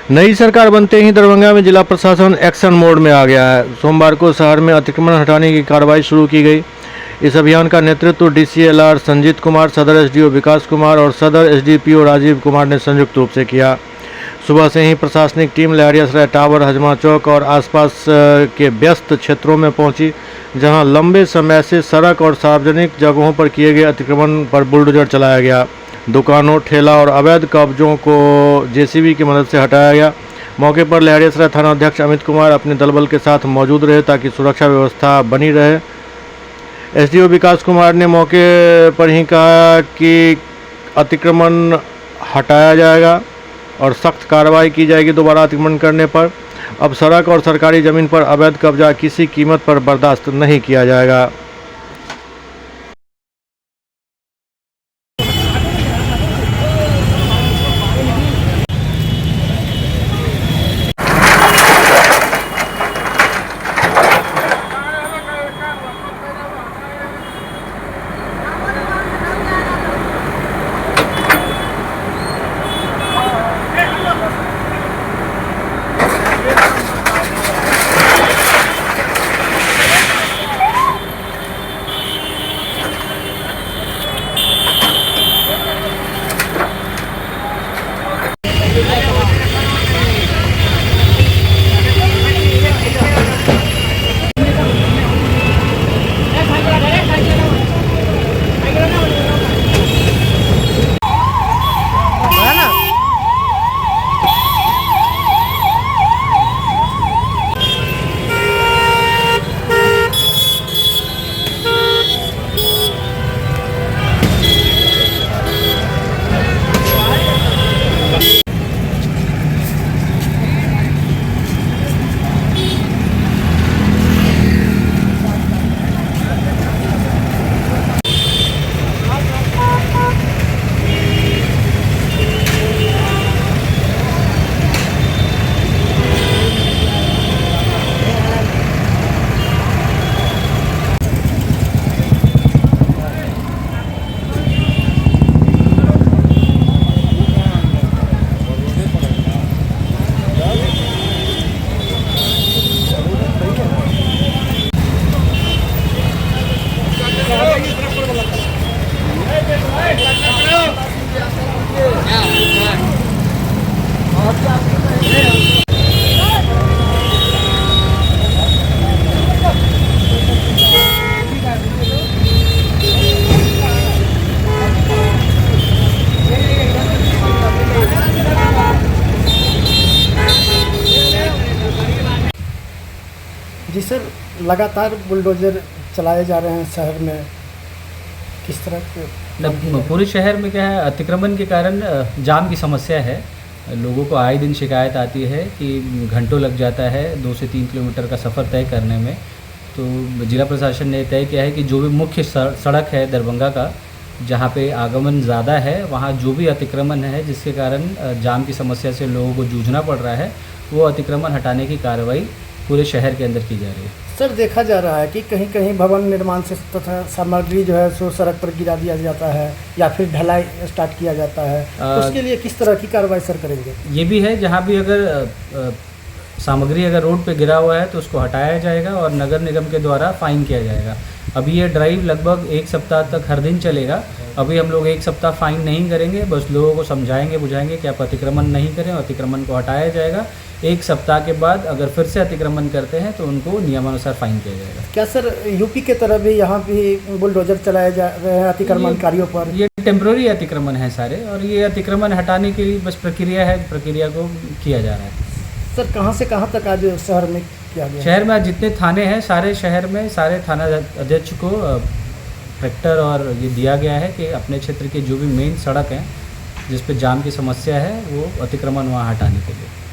नई सरकार बनते ही दरभंगा में जिला प्रशासन एक्शन मोड में आ गया है। सोमवार को शहर में अतिक्रमण हटाने की कार्रवाई शुरू की गई। इस अभियान का नेतृत्व डीसीएलआर संजीत कुमार, सदर एसडीओ विकास कुमार और सदर एसडीपीओ राजीव कुमार ने संयुक्त रूप से किया। सुबह से ही प्रशासनिक टीम लहरियासराय टावर, हजमा चौक और आसपास के व्यस्त क्षेत्रों में पहुंची, जहां लंबे समय से सड़क और सार्वजनिक जगहों पर किए गए अतिक्रमण पर बुलडोजर चलाया गया। दुकानों, ठेला और अवैध कब्जों को जेसीबी की मदद से हटाया गया। मौके पर लहरियासराय थाना अध्यक्ष अमित कुमार अपने दलबल के साथ मौजूद रहे ताकि सुरक्षा व्यवस्था बनी रहे। एसडीओ विकास कुमार ने मौके पर ही कहा कि अतिक्रमण हटाया जाएगा और सख्त कार्रवाई की जाएगी दोबारा अतिक्रमण करने पर। अब सड़क और सरकारी ज़मीन पर अवैध कब्जा किसी कीमत पर बर्दाश्त नहीं किया जाएगा। जी सर, लगातार बुलडोजर चलाए जा रहे हैं शहर में, किस तरह के? पूरे शहर में क्या है, अतिक्रमण के कारण जाम की समस्या है। लोगों को आए दिन शिकायत आती है कि घंटों लग जाता है 2 से 3 किलोमीटर का सफ़र तय करने में। तो जिला प्रशासन ने तय किया है कि जो भी मुख्य सड़क है दरभंगा का, जहाँ पे आगमन ज़्यादा है, वहाँ जो भी अतिक्रमण है जिसके कारण जाम की समस्या से लोगों को जूझना पड़ रहा है, वो अतिक्रमण हटाने की कार्रवाई पूरे शहर के अंदर की जा रही है। सर, देखा जा रहा है कि कहीं कहीं भवन निर्माण से तथा सामग्री जो है सो सड़क पर गिरा दिया जाता है या फिर ढलाई स्टार्ट किया जाता है, उसके लिए किस तरह की कार्रवाई सर करेंगे? ये भी है, जहाँ भी अगर सामग्री अगर रोड पे गिरा हुआ है तो उसको हटाया जाएगा और नगर निगम के द्वारा फाइन किया जाएगा। अभी ये ड्राइव लगभग 1 सप्ताह तक हर दिन चलेगा। अभी हम लोग 1 सप्ताह फाइन नहीं करेंगे, बस लोगों को समझाएंगे, बुझाएंगे कि आप अतिक्रमण नहीं करें, अतिक्रमण को हटाया जाएगा। 1 सप्ताह के बाद अगर फिर से अतिक्रमण करते हैं तो उनको नियमानुसार फाइन किया जाएगा। क्या सर यूपी के तरह भी यहाँ भी बुलडोजर चलाए जा रहे हैं अतिक्रमणकारियों पर? ये टेम्प्रोरी अतिक्रमण है सारे, और ये अतिक्रमण हटाने की बस प्रक्रिया है, प्रक्रिया को किया जा रहा है। सर, कहाँ से कहाँ तक आज शहर में किया गया? शहर में जितने थाने हैं, सारे शहर में सारे थाना अध्यक्ष को ट्रैक्टर और ये दिया गया है कि अपने क्षेत्र की जो भी मेन सड़क है जिस पे जाम की समस्या है, वो अतिक्रमण वहाँ हटाने के लिए।